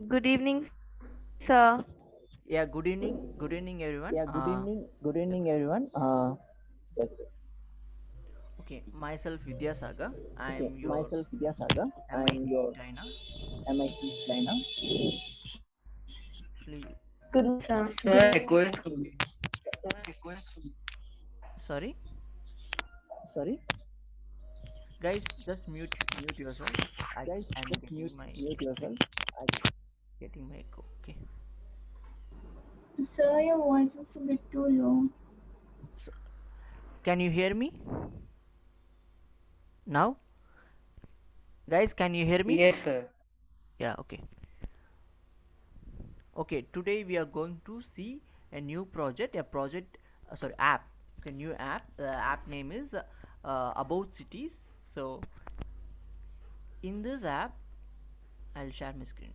Good evening, sir. Yeah, good evening, everyone. Yeah, good evening, everyone. Yes, Okay, myself Vidyasagar. okay, I'm your myself Vidyasagar. I'm MIT your trainer. MIT trainer. Actually, Good evening, sir. Sir, request to sorry, Sorry, guys, just mute yourself. guys, I'm just mute yourself. I, getting my echo. Okay, Sir, your voice is a bit too low. so can you hear me now, guys? Can you hear me? yes, sir. Yeah. Okay. Okay. Today we are going to see a new project. A project. Sorry, app. Okay, new app. The app name is About Cities. So in this app, I'll share my screen.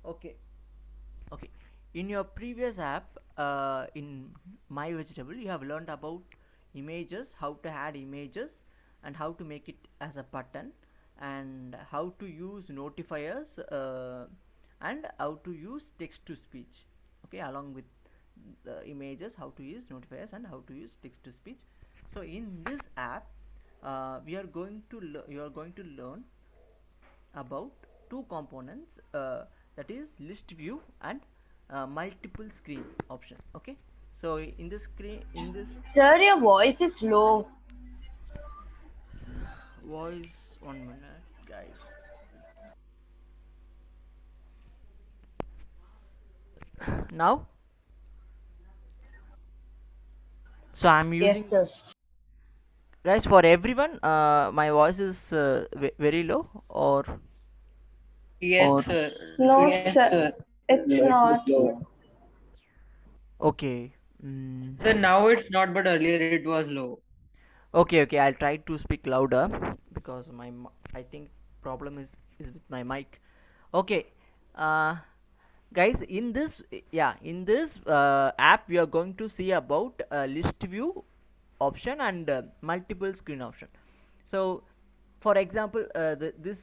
Okay. Okay, in your previous app, in My Vegetable, you have learned about images, how to add images, and how to make it as a button, and how to use notifiers, and how to use text to speech. Okay, along with the images, how to use notifiers and how to use text to speech. So in this app, we are going to you are going to learn about two components, that is list view and multiple screen option. Okay, so in this screen, in this Sir, your voice is low. voice, 1 minute, guys. Now, so I'm Yes, using, sir. guys, for everyone, my voice is very low, or Yes, or sir. No, Yes, sir. sir. It's let me not. know. okay. Sir, now it's not, but earlier it was low. Okay, okay, I'll try to speak louder because I think problem is with my mic. Okay, uh guys, in this, yeah, in this app we are going to see about list view option and multiple screen option. So for example, this,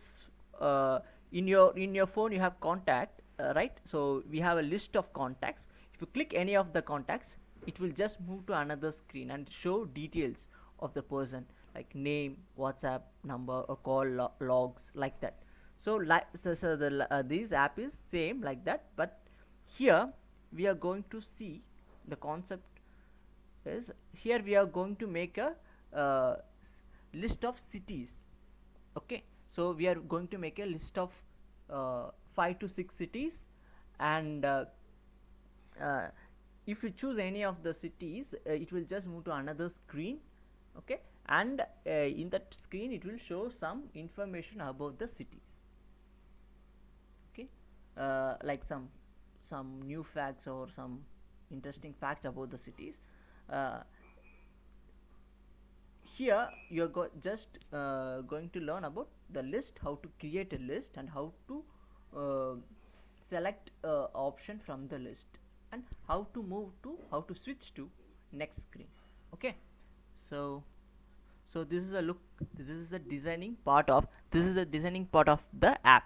uh, in your phone you have contact, right? So we have a list of contacts. If you click any of the contacts, it will just move to another screen and show details of the person, like name, WhatsApp number, or call logs, like that. So like, so this app is same like that, but here we are going to see the concept is, here we are going to make a list of cities. Okay, so we are going to make a list of 5 to 6 cities, and uh, if you choose any of the cities, it will just move to another screen. Okay, and in that screen it will show some information about the cities. Okay, like some new facts or some interesting fact about the cities. uh, Here you're just going to learn about the list, how to create a list, and how to uh, select option from the list, and how to switch to next screen. Okay, so this is a look, this is the designing part of, the app.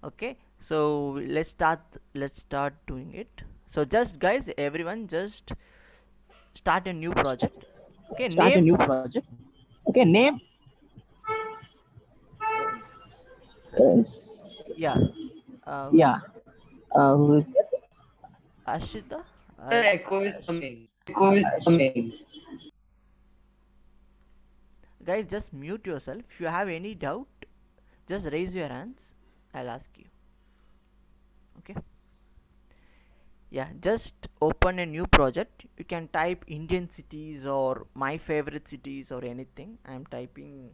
Okay, so let's start doing it. So just, guys, everyone, just start a new project. Okay, Start a name. new project. Okay, name. Yes. Yes. Yeah. Who is Yeah. Who is that? Ashita? Sir, echo is coming. Echo is coming. Guys, just mute yourself. If you have any doubt, just raise your hands. I'll ask you. Okay. Yeah, just open a new project. You can type Indian cities or my favorite cities or anything. I'm typing.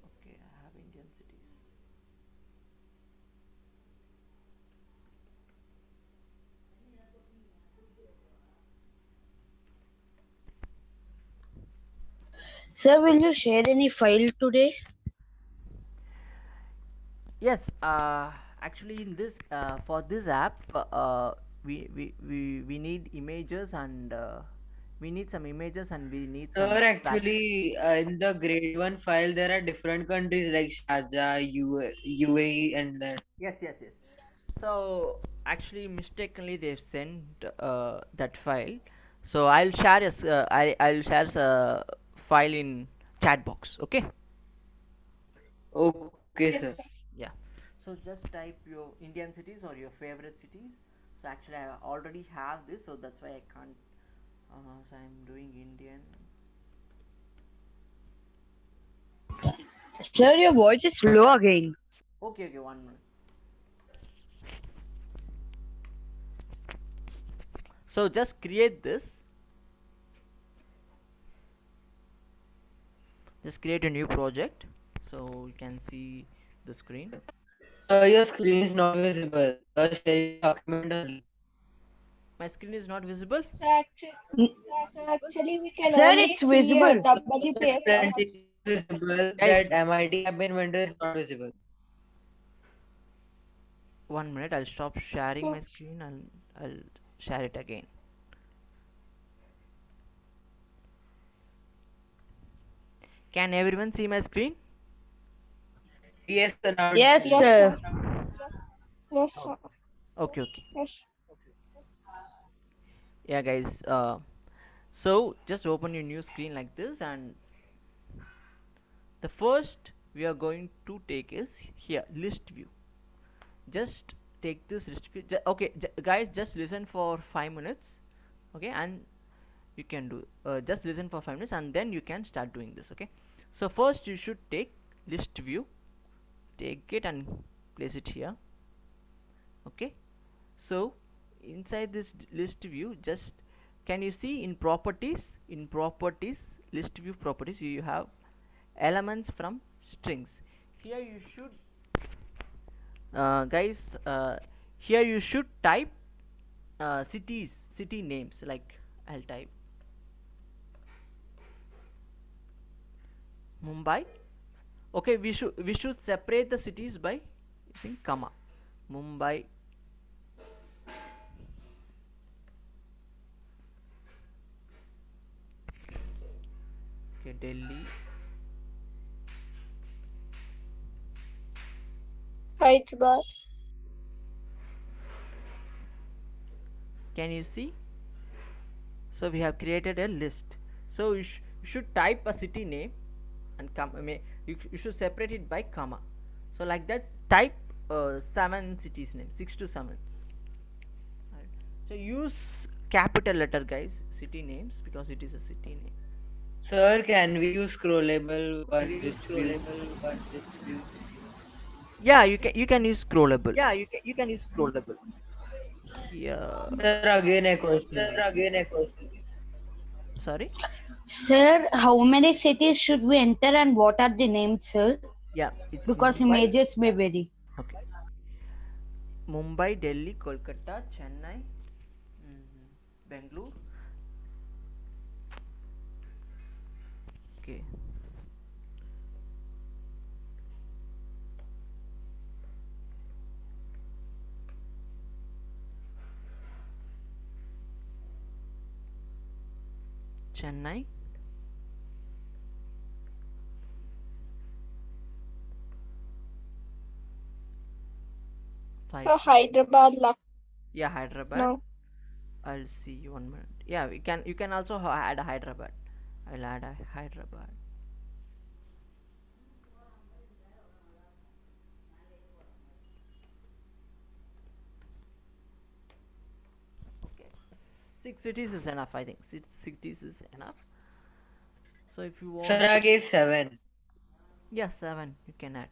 Okay, I have Indian cities. Sir, will you share any file today? Yes, actually in this for this app we need images and we need some images and we need some Sir, tracks. actually, in the grade 1 file, there are different countries like Sharjah, UAE, and that. Yes, yes, yes. So actually mistakenly they've sent that file. So I'll share I'll share a file in chat box. Okay. Okay, sir. Yes, sir. Yeah. So just type your Indian cities or your favorite cities. So actually I already have this, so that's why I can't. So I'm doing Indian. Sir, your voice is low again. Okay, okay, 1 minute. So just create this. Just create a new project. So you can see the screen. Sir, your screen is not visible. Share your document early. My screen is not visible. So actually we can Sir, only it's see visible. WPS Plenty marks. visible. Guys, That MIT app inventor is not visible. 1 minute. I'll stop sharing So my screen and I'll share it again. Can everyone see my screen? Yes, sir. Now Yes, it's yes, sir. sir. Yes, sir. Okay, okay. Yes. Yeah, guys. So just open your new screen like this, and the first we are going to take is here list view. Just take this list view. Okay, guys, just listen for 5 minutes. Okay, and you can do just listen for 5 minutes and then you can start doing this. Okay, so first you should take list view, take it and place it here. Okay, so inside this list view, just can you see in properties, list view properties, you have elements from strings. Here you should guys here you should type city names, like I'll type Mumbai. Okay, we should separate the cities by using comma. Mumbai, okay, Delhi, Hyderabad. can you see? So we have created a list. So you should type a city name and you should separate it by comma. So like that, type 7 cities name, 6 to 7. Right. So use capital letter, guys, city names, because it is a city name. Sir, can we use scrollable view? Yeah, you can use scrollable. Here, Sir, again echoes to me. sorry. Sir, how many cities should we enter and what are the names, sir? Yeah, it's Because Mumbai. images may vary. Okay. Mumbai, Delhi, Kolkata, Chennai, Bangalore. Okay. Chennai, So Hyderabad, yeah, Hyderabad. Lucknow. I'll see 1 minute. Yeah, you can also add a Hyderabad. I'll add a Hyderabad. Okay, 6 cities is enough. I think 6 cities is enough. So if you want, Sir, I gave 7. yeah, 7 you can add.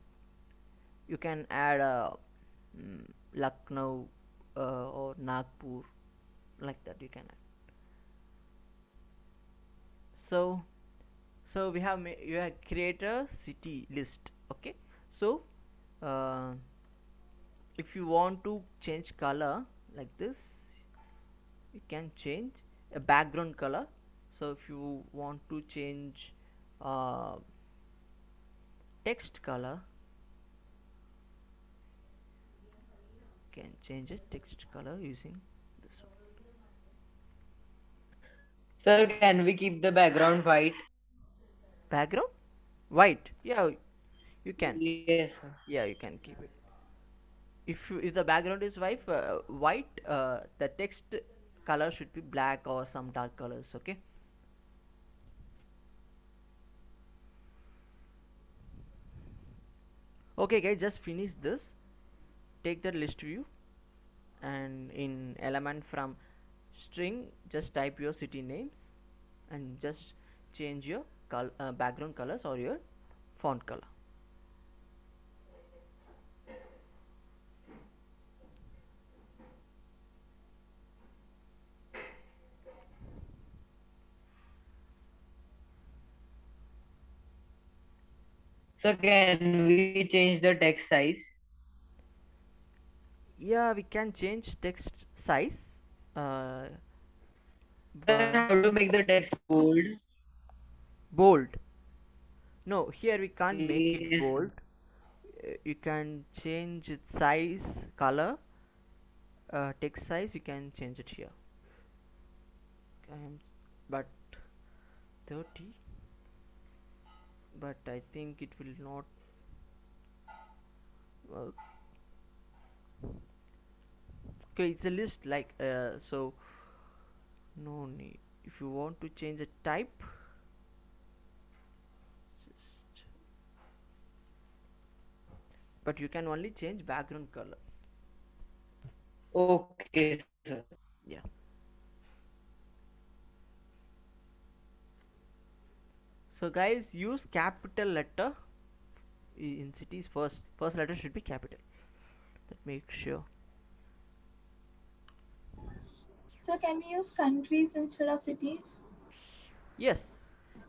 You can add Lucknow or Nagpur, like that you can add. So we have you have create a city list. Okay, so uh, if you want to change color like this, you can change a background color. So if you want to change uh, text color, can change it text color using this one. Sir, can we keep the background white? Background white, yeah, you can. Yes, sir. Yeah, you can keep it. If the background is white, the text color should be black or some dark colors. Okay. Okay, guys, just finish this. Take the list view, and in element from string, just type your city names, and just change your background colors or your font color. So can we change the text size? Yeah, we can change text size, uh, Sir, but how to make the text bold? bold. No, here we can't make it Yes. bold. You can change its size, color, text size. You can change it here. But 30. But I think it will not work. Okay, it's a list like so. No need. If you want to change the type, just, but you can only change background color. Okay, sir. Yeah. So guys, use capital letter in cities first. First letter should be capital. That makes sure. So can we use countries instead of cities? Yes,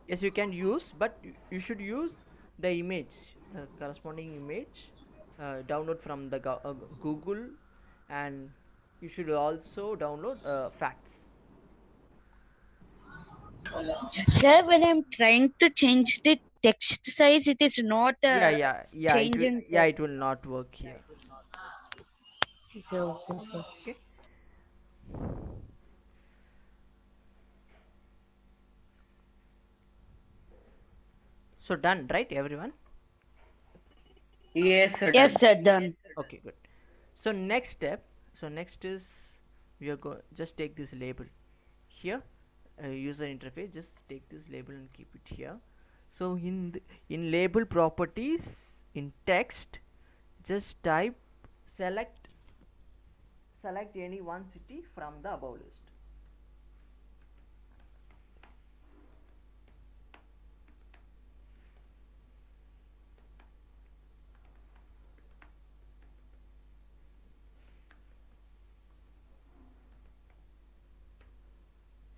yes, you can use, but you should use the image, the corresponding image, download from the Google, and you should also download facts. Sir, when I'm trying to change the text size, it is not Yeah, changing, yeah, sir. it will not work here. Okay, sir. Okay. So done, right, everyone? Yes, sir. Yes, done. sir, done. Okay, good. So next step, so next is we are going just take this label here, user interface. Just take this label and keep it here. So in label properties, in text, just type select any one city from the above list.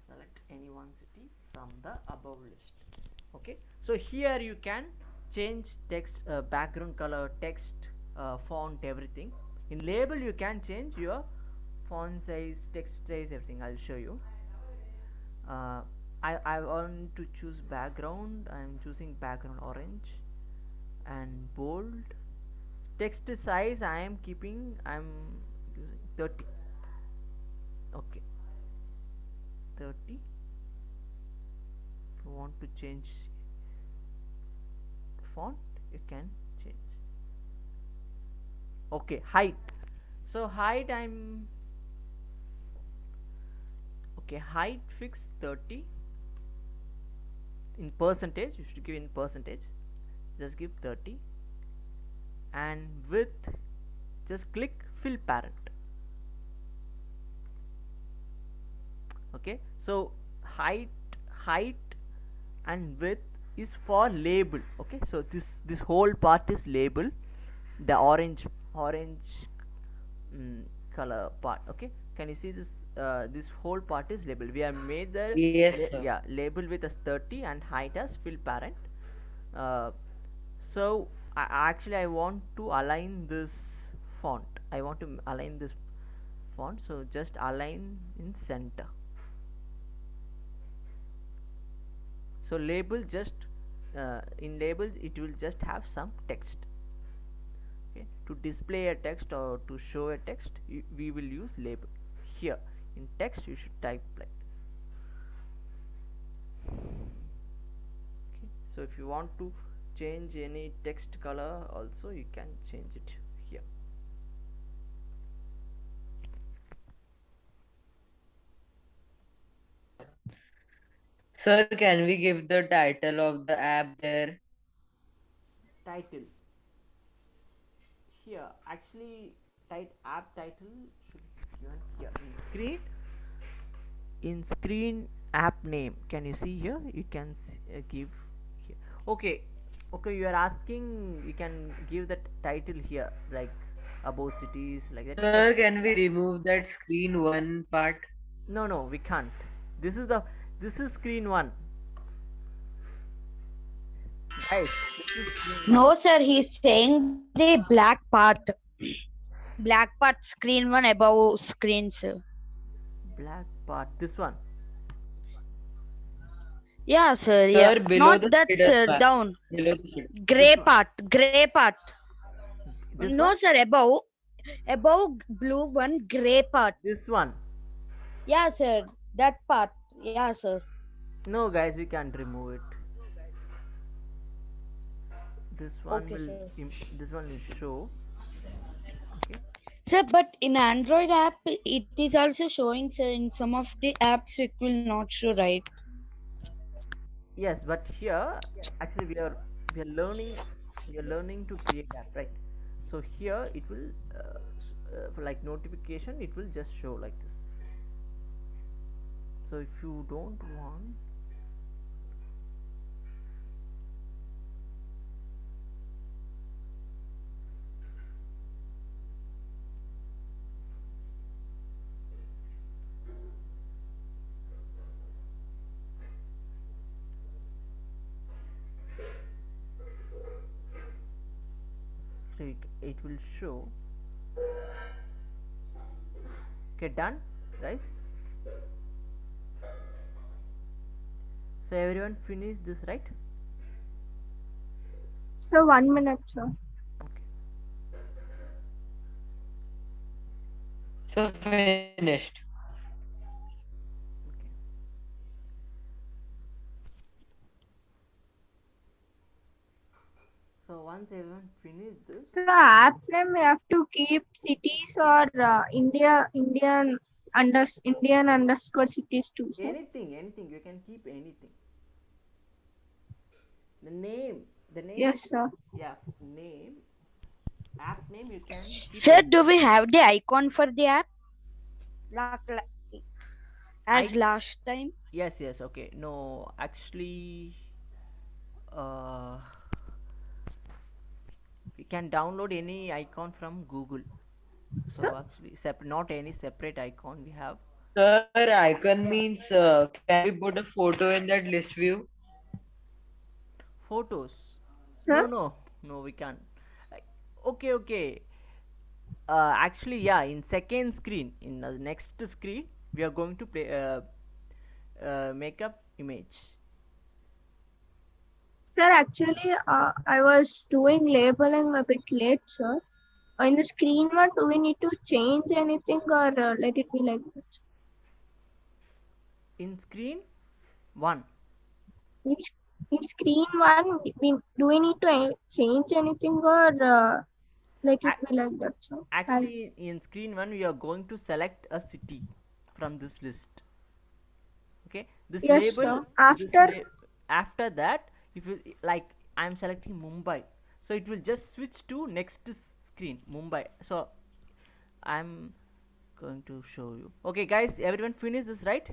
Select any one city from the above list. Okay, so here you can change text, background color, text, font, everything. In label you can change your font size, text size, everything. I'll show you. uh, I want to choose background. I'm choosing background orange and bold. Text size I'm keeping, I'm using 30. Okay, 30. If you want to change font, you can change. Okay, height. So height I'm okay, height fix 30. In percentage, you should give in percentage. Just give 30. And width, just click fill parent. Okay, so height and width is for label. Okay, so this whole part is label, the orange color part. Okay, can you see this? This whole part is label. We have made the Yes, sir. yeah, label with as 30 and height as fill parent. So actually I want to align this font. I want to align this font, so just align in center. So label, just in labels it will just have some text. Okay, to display a text or to show a text, we will use label. Here in text you should type like this. Okay, so if you want to change any text color also, you can change it here. Sir, can we give the title of the app there? Title here, actually app title should be given here in screen. In screen, app name, can you see here? You can give here. Okay, okay, you are asking, you can give the title here like about cities like that. Sir, can we remove that screen one part? No, we can't. This is screen 1, guys. This is screen 1. No, sir, he's saying the black part. Black part, screen 1 above screen, sir. Black part, this one. Yeah, sir. Sir, Yeah. below Not the that, shader sir. part. Down. Below the shader. Gray one. part. Gray part. This No, one? sir. Above blue one, gray part. This one. Yeah, sir. That part. Yeah, sir. No, guys, we can't remove it. This one Okay, will sir. this one will show. Okay. Sir, but in Android app, it is also showing, sir. In some of the apps, it will not show, right? Yes, but here actually we are learning to create app, right? So here it will for like notification, it will just show like this. So if you don't want, so it will show. Okay, done, guys. So everyone finished this, right? So 1 minute, sir. Okay. So finished. Okay. So once everyone finished this, So app name we have to keep cities or Indian underscore cities too, sir. anything, you can keep anything. The name, Yes, sir. yeah, name, app name, you can keep Sir, anything. do we have the icon for the app? As last time? Yes, okay. No, actually, we can download any icon from Google. So Sir? actually, not any separate icon we have. Sir, icon means can we put a photo in that list view? Photos. Sir? No, we can't. Like, okay. Actually, yeah, in second screen, in the next screen, we are going to play make up image. Sir, actually, I was doing labeling a bit late, sir. In the screen one, do we need to change anything or let it be like this? In screen 1. In screen one, do we need to change anything or let it be like that, sir? Actually, in screen 1, we are going to select a city from this list. Okay, this Yes, label. sir. After that, if you like, I'm selecting Mumbai, so it will just switch to next screen Mumbai. So I'm going to show you. Okay, guys, everyone finish this, right?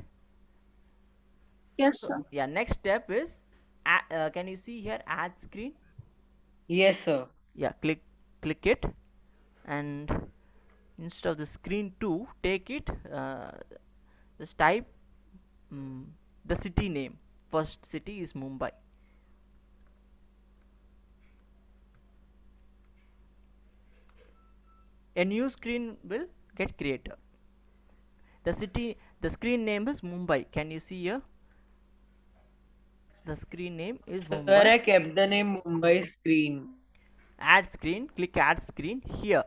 Yes, sir. Yeah, next step is can you see here add screen? Yes, sir. Yeah, click it, and instead of the screen 2, take it, just type the city name. First city is Mumbai. A new screen will get created. The screen name is Mumbai. Can you see here? The screen name is Sir, Mumbai. I kept the name Mumbai screen. Add screen, click add screen here.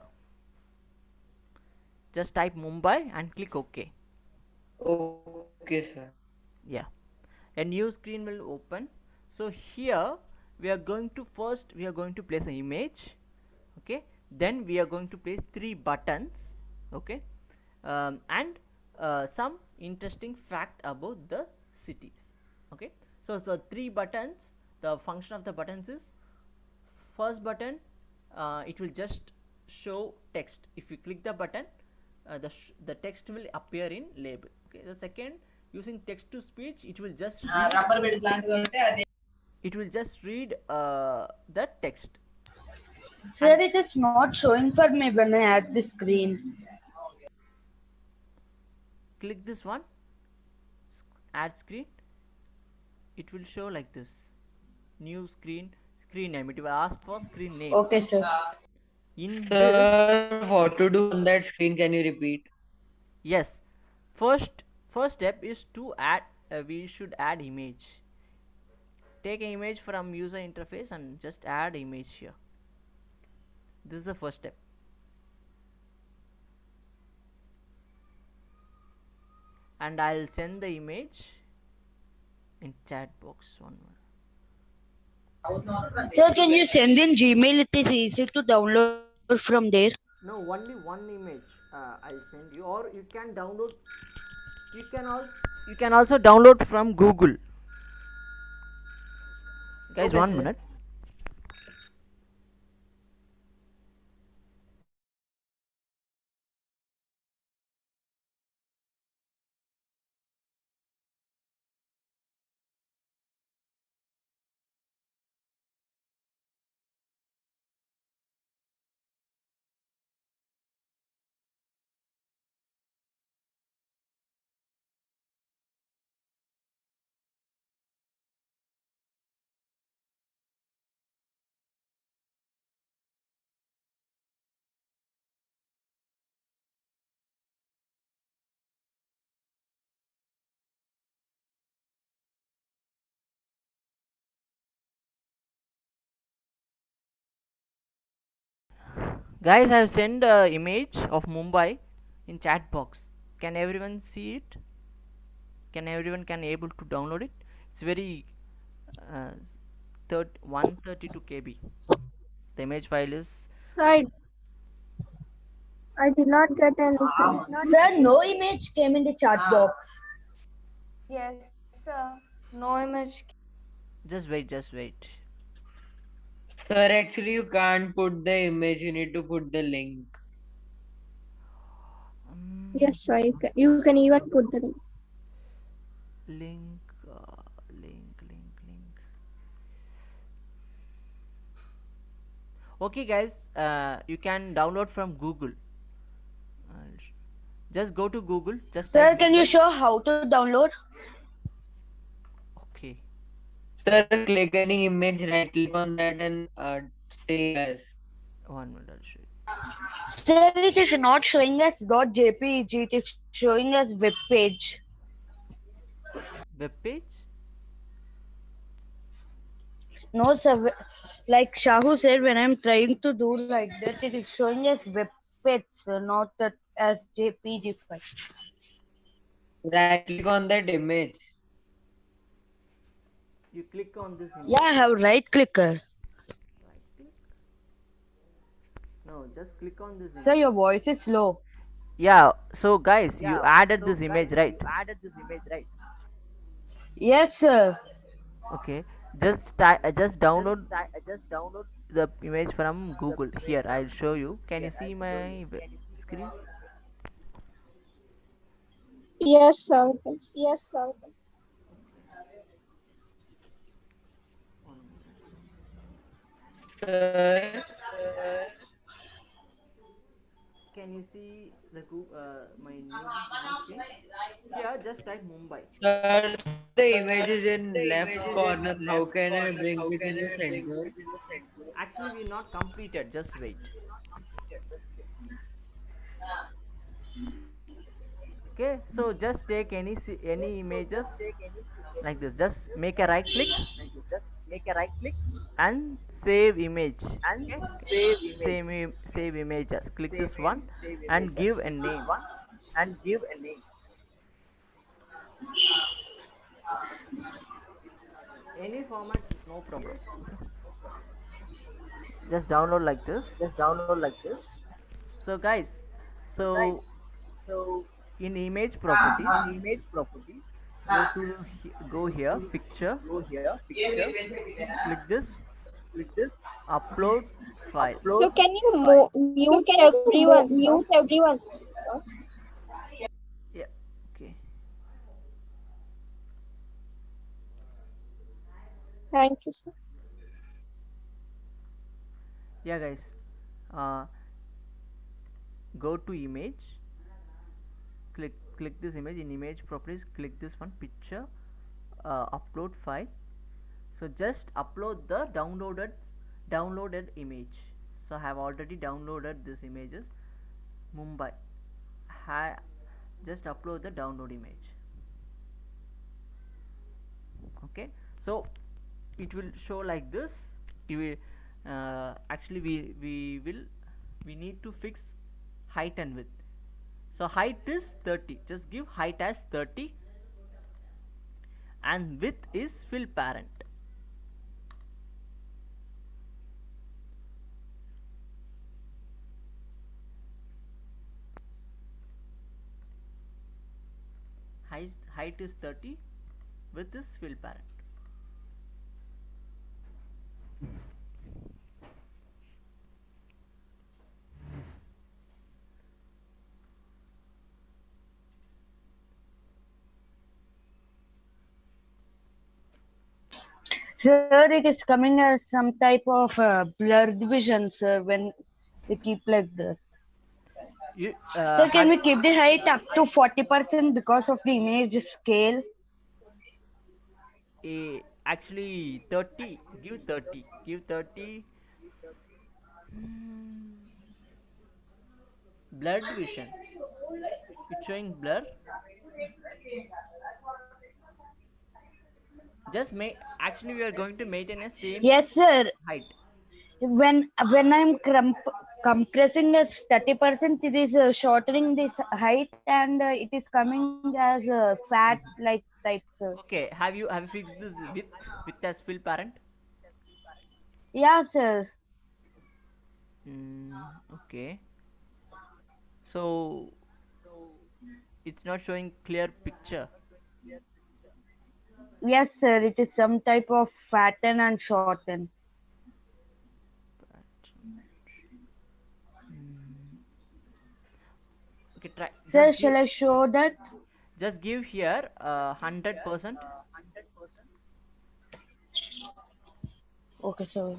Just type Mumbai and click OK. Okay, sir. Yeah, a new screen will open. So here we are going to place an image. Okay, then we are going to place 3 buttons. Okay, and some interesting fact about the cities. Okay, so the 3 buttons, the function of the buttons is, first button, it will just show text. If you click the button, the text will appear in label. Okay, the second, using text to speech, it will just read the text. Sir, it is not showing for me when I add the screen. Click this one, add screen, it will show like this, new screen name. It will ask for screen name. Okay, sir. In this, Sir, what to do on that screen? Can you repeat? yes, first step is to add, we should add image. Take an image from user interface and just add image here. This is the first step. And I'll send the image in chat box. One minute. Sir, can you send in Gmail? It is easy to download from there. No, only one image I'll send you, or you can download. You can also download from Google. Guys, Okay, 1 sir. minute. Guys, I have sent the image of Mumbai in chat box. Can everyone see it? Can everyone able to download it? It's very 132 KB. The image file is. So I did not get anything. Sir, no image came in the chat box. Yes, sir. No image. Just wait. Sir, actually, you can't put the image. You need to put the link. Yes, sir. You can even put the link. Link. Okay, guys, you can download from Google. Just go to Google. Just Sir, type can you Mumbai. show how to download? Okay. Sir, click any image, right click on that and say yes. 1 minute, I'll show you. Sir, it is not showing as .jpeg. It is showing as web page. Web page. No, sir. Like Shahu said, when I'm trying to do like that, it is showing as web page, sir, not that as JPG file. Right click on that image. You click on this image. Yeah, I have right clicker. Right click. No, just click on this image. Sir, your voice is low. Yeah, so guys, you added this image, right? Yes, sir. Okay, just download the image from Google. Here, I'll show you. Can you see my screen? Yes, sir. Yes, sir. Sir, Can you see the my new screen? Here, just type Mumbai. sir, the image is in left corner. How can I bring it in the center? Actually, we're not completed. Just wait. Okay, so just take any images like this. Just make a right click and save image. Okay, save images. Click this one and give a name. Any format, no problem. Okay, just download like this. So guys, so in image properties, go here, picture, click this, upload file. So can you mute everyone? Yeah, okay. Thank you, sir. Yeah guys, uh, go to image, click this image. In image properties, click this one, picture, upload file. So just upload the downloaded image. So I have already downloaded these images. Mumbai, just upload the download image. Okay, so it will show like this. You will actually we need to fix height and width. So height is 30, just give height as 30 and width is fill parent. Height is 30, width is fill parent. Here it is coming as some type of blurred vision, sir, when we keep like that. You Sir, can we keep the height up to 40% because of the image scale? actually 30, give 30. Blurred vision, it's showing blur. Just actually we are going to maintain a same Yes, sir. height. When I'm compressing as 30%, it is shortening this height and it is coming as fat like type, sir. Okay, have you fixed this width as fill parent? Yeah, sir. Okay, so it's not showing clear picture. Yes, sir. It is some type of fatten and shorten. Okay, try. Sir, shall I show that? Just give here 100%. Okay, sir.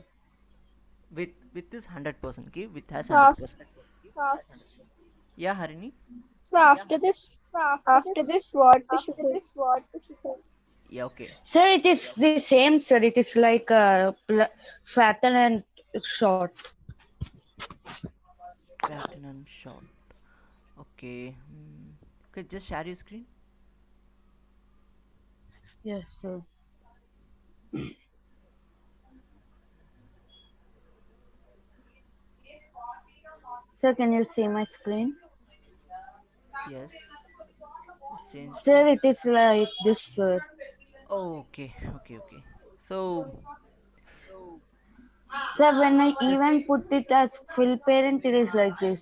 With this 100%. Give with has So 100%. Yeah, Harini. So after this, what we should do? Yeah, okay. Sir, it is the same, sir. It is like fatten and short. Pattern and short. Okay. Okay, just share your screen. Yes, sir. Sir, can you see my screen? Yes. Just change. Sir, it is like this, sir. Oh, okay. So Sir, when I even put it as fill parent, it is like this.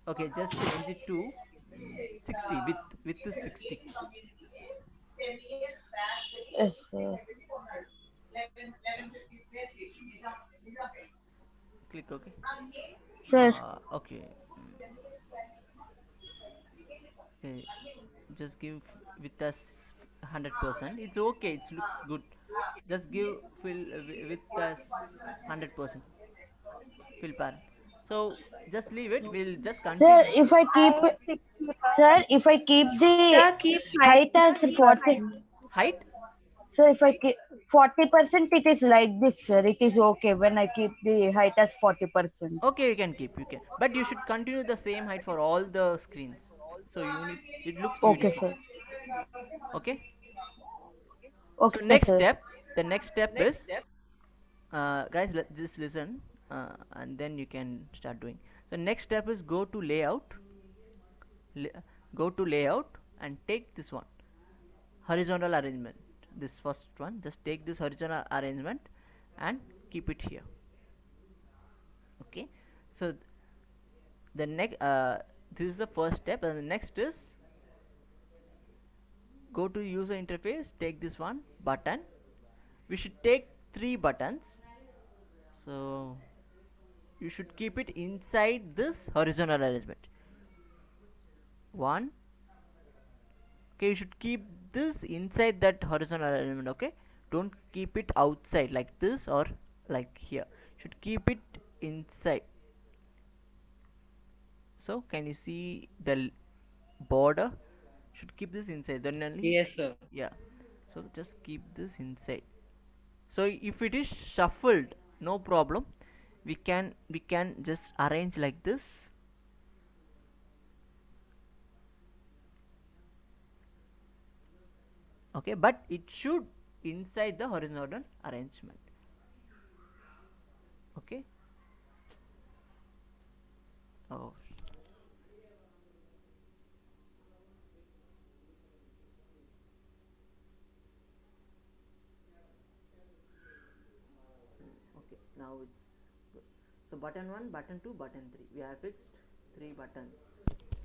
okay, just change it to 60 with the 60. Yes, sir. Click okay. Sir. Okay. Okay. Just give with us 100%. It's okay. It looks good. Just give fill with us 100%. Fill parent. So just leave it. We'll just continue. Sir, if I keep the height as 40. Height? So if I keep 40%, it is like this, sir. It is okay when I keep the height as 40%. Okay, you can keep. But you should continue the same height for all the screens. so it looks Okay, uniform. sir. Okay. So Okay, next sir. step, the next step is, guys, just listen, and then you can start doing. So next step is go to layout, go to layout and take this one, horizontal arrangement. This first one, just take this horizontal arrangement and keep it here. Okay. So the next, this is the first step, and the next is go to user interface, take this one button. We should take 3 buttons, so you should keep it inside this horizontal arrangement. One. Okay, you should keep this inside that horizontal arrangement. Okay, don't keep it outside like this or like here. You should keep it inside. So can you see the border? Should keep this inside, then only. Yes, sir. Yeah, so just keep this inside. So if it is shuffled, no problem, we can just arrange like this. Okay, but it should inside the horizontal arrangement. Okay. Oh, okay, now it's good. So button 1, button 2, button 3, we have fixed 3 buttons.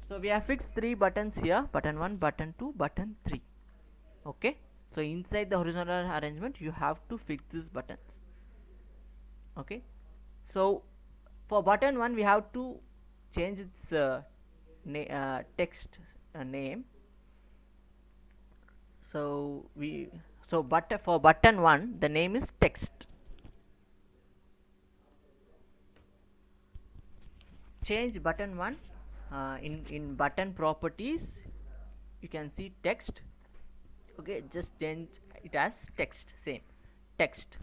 So we have fixed 3 buttons here, button 1, button 2, button 3. Okay, so inside the horizontal arrangement you have to fix these buttons. Okay, so for button 1 we have to change its text name. So for button 1 the name is text. Change button 1, in button properties you can see text. Okay, just change it as text, same text.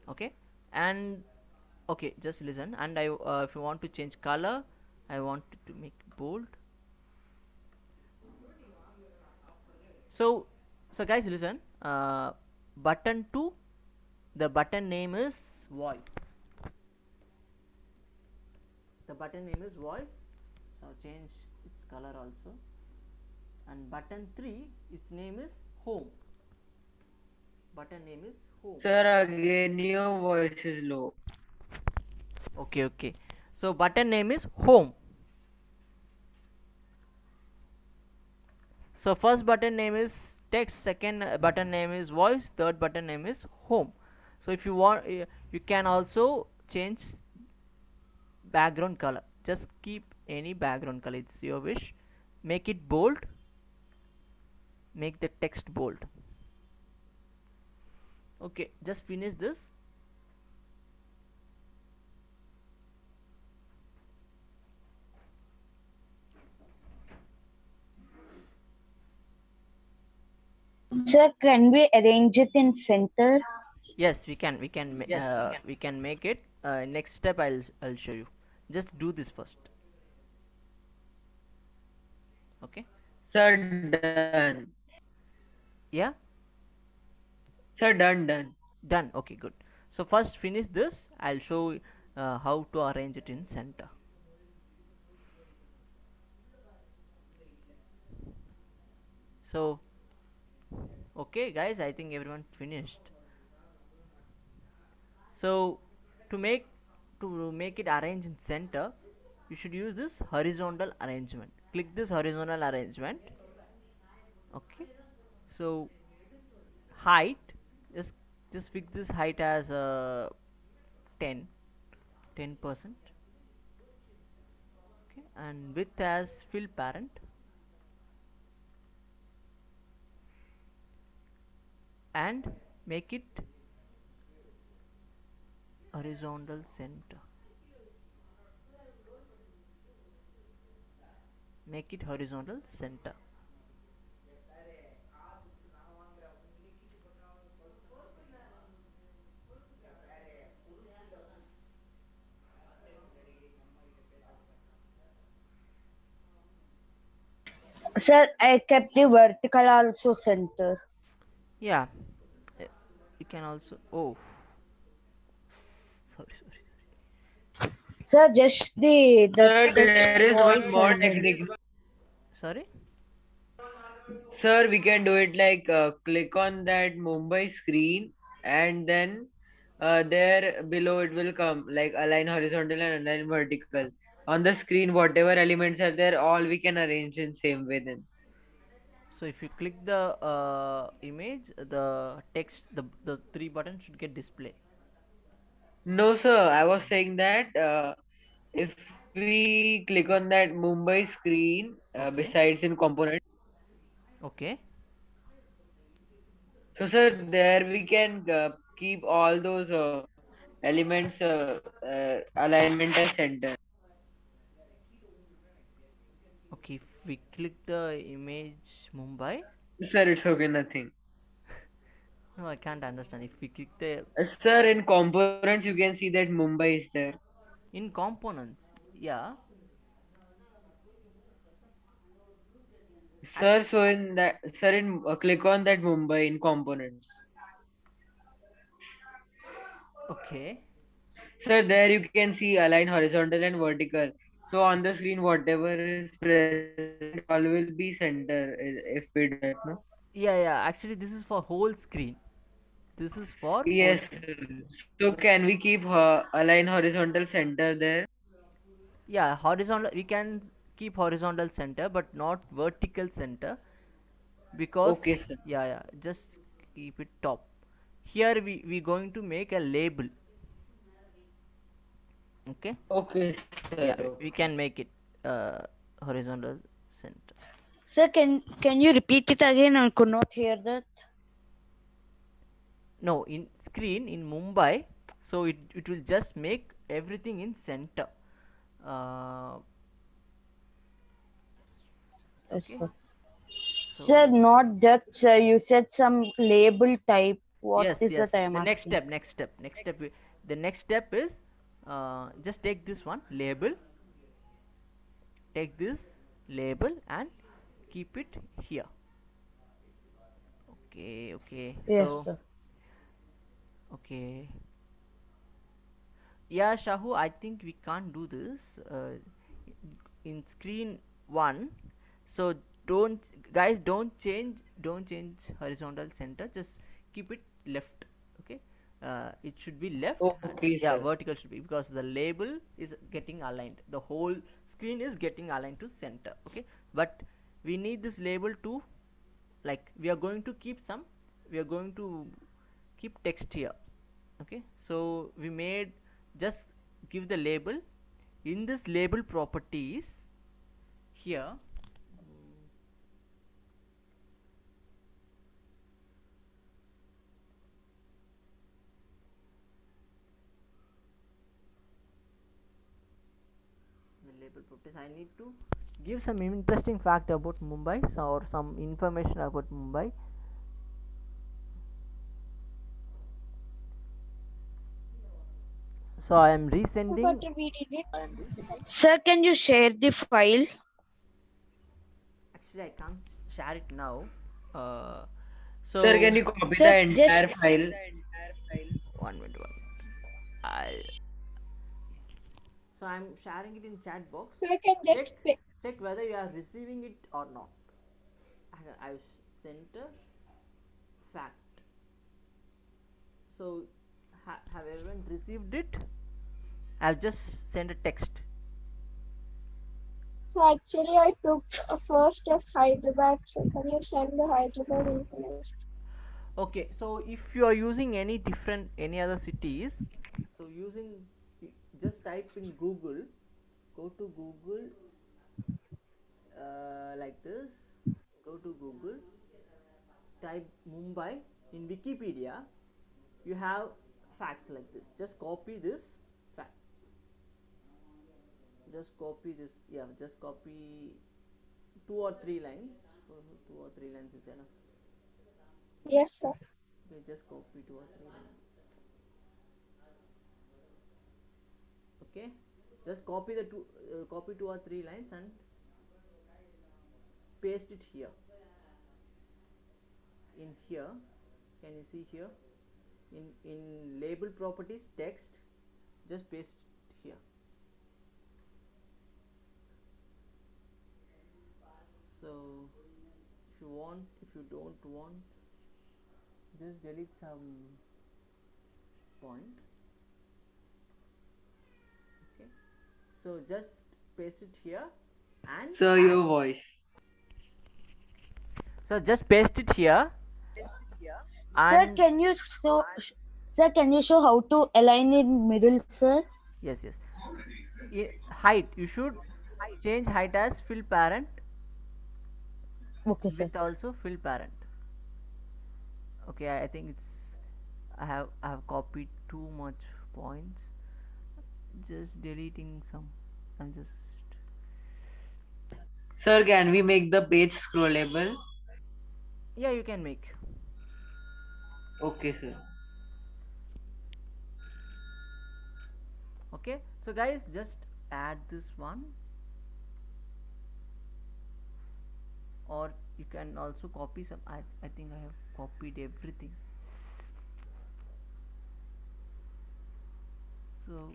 Okay, and okay, just listen, and if you want to change color, I want to make bold. So guys, listen, button 2, the button name is voice. The button name is voice, so change its color also. And button 3, its name is home. Button name is home. Sir, again your voice is low. Okay, so button name is home. So first button name is text, second button name is voice, third button name is home. So if you want, you can also change background color. Just keep any background color, it's your wish. Make it bold, make the text bold. Okay, just finish this. Sir, can we arrange it in center? Yes, we can make it. Next step I'll show you. Just do this first. Okay. Sir, done. Yeah. Sir, done. Done. Okay, good. So first finish this. I'll show how to arrange it in center. So okay guys, I think everyone finished. So to make it arrange in center, you should use this horizontal arrangement. Click this horizontal arrangement. Okay, so height, just fix this height as 10%. Okay, and width as fill parent, and make it horizontal center. Make it horizontal center. Sir, I kept the vertical also center. Yeah, uh, you can also. Oh, sorry. Sir, just the Sir, text there is voice one more and then. technique. Sorry. Sir, we can do it like click on that Mumbai screen and then there below it will come like align horizontal and align vertical. On the screen, whatever elements are there, all we can arrange in same way then. So if you click the image, the text, the three buttons should get display. No, sir, I was saying that if we click on that Mumbai screen Okay. besides in component, Okay. so sir, there we can keep all those elements alignment as center. Okay. If we click the image Mumbai, Sir, it's okay, nothing. no, I can't understand. If we click the Sir, in components you can see that Mumbai is there. in components, yeah. Sir, so in that, sir, in click on that Mumbai in components. Okay. Sir, there you can see align horizontal and vertical. So on the screen, whatever is present, all will be center if we do that, no? Yeah, yeah. Actually, this is for whole screen. This is for whole Yes. screen. So can we keep align horizontal center there? Yeah, horizontal. We can keep horizontal center, but not vertical center, because Okay, sir. yeah, yeah. Just keep it top. Here we going to make a label. Okay. Okay, sir. Yeah, Okay. we can make it horizontal center. Sir, can you repeat it again? I could not hear that. No, in screen in Mumbai, so it will just make everything in center. Uh, Yes, okay. sir. Sir, So not that, sir. You said some label type. What yes, is yes. that I am The next asking? step, the next step is just take this one label, take this label and keep it here. Okay, okay. Yes, So sir. okay. Yeah, Shahu, I think we can't do this in screen one. So don't, guys, don't change horizontal center. Just keep it left. Okay, it should be left, and Okay, yeah, sir. vertical should be, because the label is getting aligned. The whole screen is getting aligned to center. Okay, but we need this label to, like, we are going to keep some, we are going to keep text here. Okay, so we made, just give the label. In this label properties here, the label properties, I need to give some interesting fact about Mumbai, or some information about Mumbai. So I am So, resending. but we did it. Sir, can you share the file? Actually, I can't share it now. Sir, So can you copy Sir, the just entire file? one minute, one minute. I'll, so I'm sharing it in chat box. So I can Check just pay. check whether you are receiving it or not. I've sent a fact. So have everyone received it? I've just sent a text. So actually, I took first as Hyderabad. So can you send the Hyderabad information? Okay, so if you are using any other cities, so just type in Google, go to Google, like this, go to Google, type Mumbai in Wikipedia. You have facts like this. Just copy this fact. Just copy this. Yeah, just copy 2 or 3 lines. So 2 or 3 lines is enough. Yes, sir. Okay, just copy 2 or 3 lines. Okay, just copy 2 or 3 lines and paste it here. In here, can you see here? In label properties, text, just paste it here. So if you want, if you don't want, just delete some points. Okay, so just paste it here, and Sir, your voice. so just paste it here, Sir, and can you show? Sir, can you show how to align in middle, sir? yes, height, you should change height as fill parent, Okay, sir. width also fill parent. Okay, I think it's I have copied too much points. Just deleting some. I'm just Sir, can we make the page scrollable? yeah, you can make. Okay, sir. Okay, so guys, just add this one, or you can also copy some. I think I have copied everything. So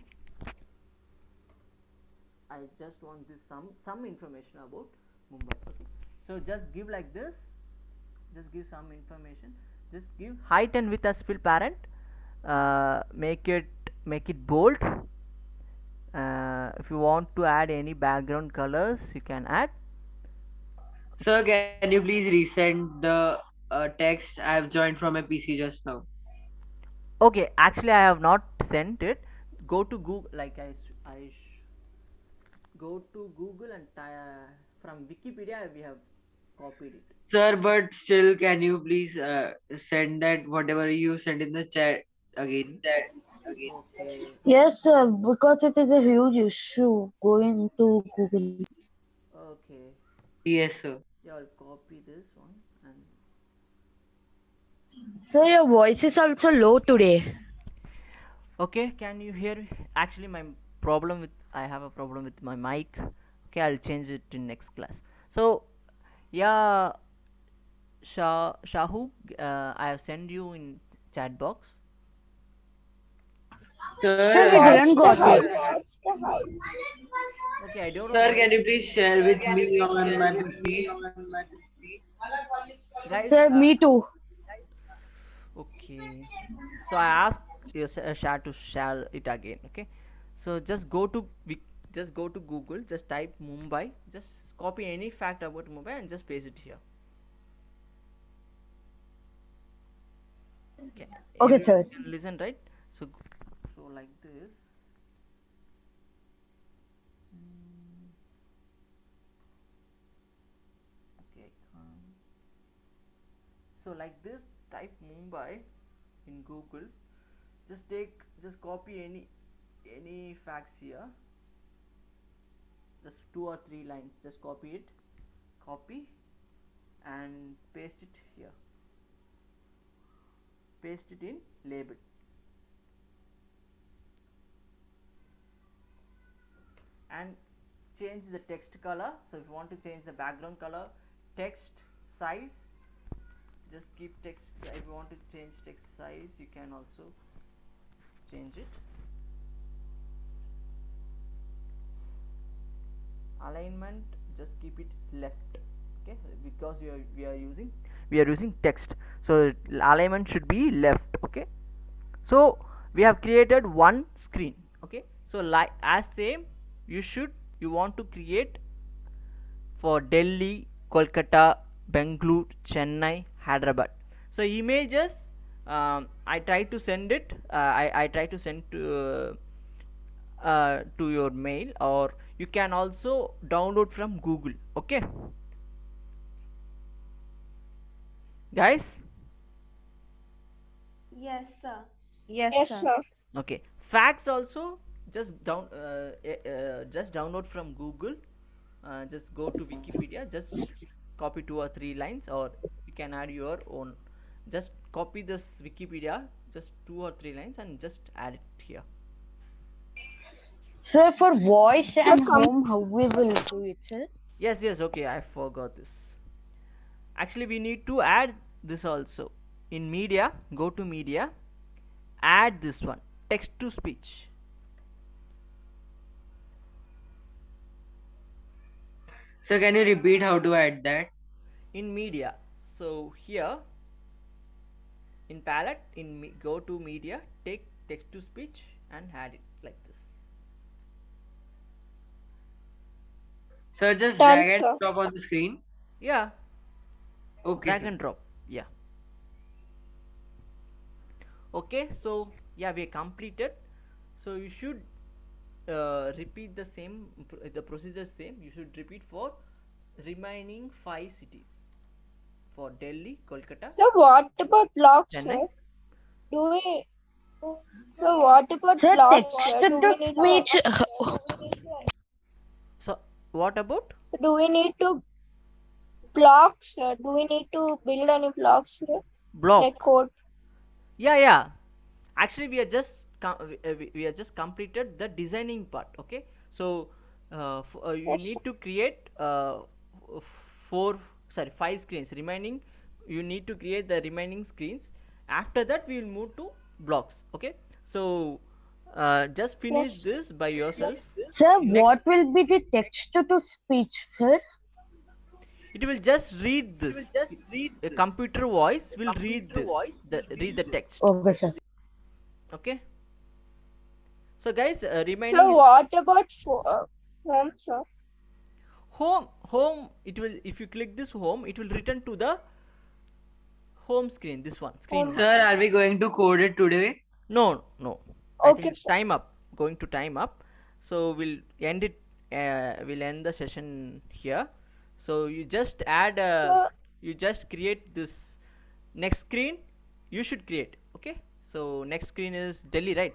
I just want this some information about Mumbai. Okay, so just give like this. Just give some information. Just give height and width as fill parent. Make it bold. If you want to add any background colors, you can add. Sir, can you please resend the text? I have joined from a PC just now. Okay, actually I have not sent it. Go to Google, like go to Google and from Wikipedia we have copied it. Sir, but still, can you please send that whatever you send in the chat again? Okay, Yes, sir, because it is a huge issue going to Google. okay, Yes, sir. yeah, I'll copy this one. And Sir, your voice is also low today. okay, can you hear me? Actually I have a problem with my mic. Okay, I'll change it in next class. So yeah, Shahu, I have sent you in chat box. Sir, Sir, we didn't got it. What's the height? Okay, I don't know. sir, can you please share with me on my PC? Guys, Sir, me too. okay, so I asked your share to share it again. Okay, so just go to Google, just type Mumbai, just copy any fact about Mumbai and just paste it here. Okay, Okay, everyone sir. can listen, right? So like this. Okay, so like this, type Mumbai in Google. Just copy any facts here. Just 2 or 3 lines. Just copy it. Copy and paste it here. Paste it in label. And change the text color. So if you want to change the background color, text size, just keep text. If you want to change text size, you can also change it. Alignment, just keep it left. Okay, because we are using text, so alignment should be left. Okay, so we have created one screen. Okay, so like as same, you want to create for Delhi, Kolkata, Bangalore, Chennai, Hyderabad. So images, I try to send it. I try to send to your mail, or you can also download from Google. Okay, guys. Yes, sir. Yes, sir. Okay, facts also just just download from Google. Just go to Wikipedia, just copy 2 or 3 lines, or you can add your own. Just copy this Wikipedia, just 2 or 3 lines, and just add it here. Sir, for voice Sir, and home, how we will do it, sir? Yes, okay, I forgot this. Actually, we need to add this also. In media, go to media, add this one, text to speech. So can you repeat how to add that? In media, so here in palette, go to media, take text to speech and add it like this. So just Done, drag and sir. drop on the screen. Yeah, Okay, drag sir. and drop. Yeah. Okay, so yeah, we completed. So you should repeat the same, the procedure same. You should repeat for remaining 5 cities, for Delhi, Kolkata, So what about blocks, Chennai. sir? Do we? So what about Sir, blocks, text sir? to Do we need speech. So what about? So do we need to blocks, sir? Do we need to build any blocks, sir? Block. Like code? Yeah. Actually, we are just we are just completed the designing part. Okay, so you Yes, need to create four, sorry, 5 screens remaining. You need to create the remaining screens. After that, we will move to blocks. Okay, so just finish Yes. this by yourself. Sir, Next, what will be the text to speech, sir? it will just read this. A computer voice will read this. Read the text. Okay, sir. Okay. So guys, remaining So is what about home, sir? home. It will, if you click this home, it will return to the home screen. This one, screen Home. one. Sir, are we going to code it today? No. I think Okay, it's sir. time up. Going to time up. So we'll end it. We'll end the session here. So you just add. So You just create this next screen. You should create. Okay. So next screen is Delhi, right?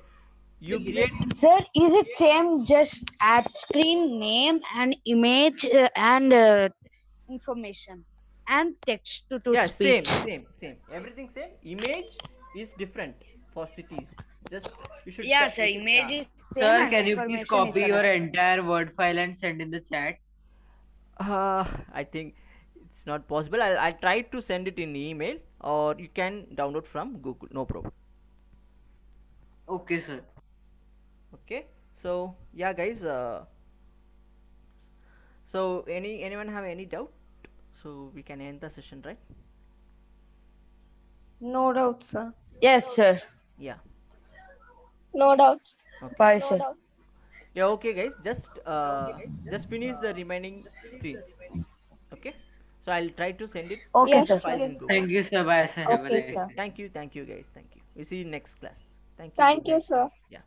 You create. Sir, is it same? Just add screen name and image and information and text to Yeah, speech. same. Everything same. Image is different for cities. Just you should. Yeah, you sir. should- Image yeah. is same Sir, and can you please information copy is your another. entire Word file and send in the chat? I think it's not possible. I'll try to send it in email, or you can download from Google. No problem. Okay, sir. Okay. So yeah, guys. So anyone have any doubt? So we can end the session, right? no doubt, sir. Yes, sir. Yeah. No doubt. Okay. Bye, No sir. doubt. Yeah. Okay, guys. Just finish the remaining screens. Okay. So I'll try to send it Okay, Yes, sir. files sir. in Google. Thank you, sir. Bye, sir. Have a Okay, nice sir. day. Thank you, guys. Thank you. We see you next class. Thank you. Thank Good you, night. sir. Yeah.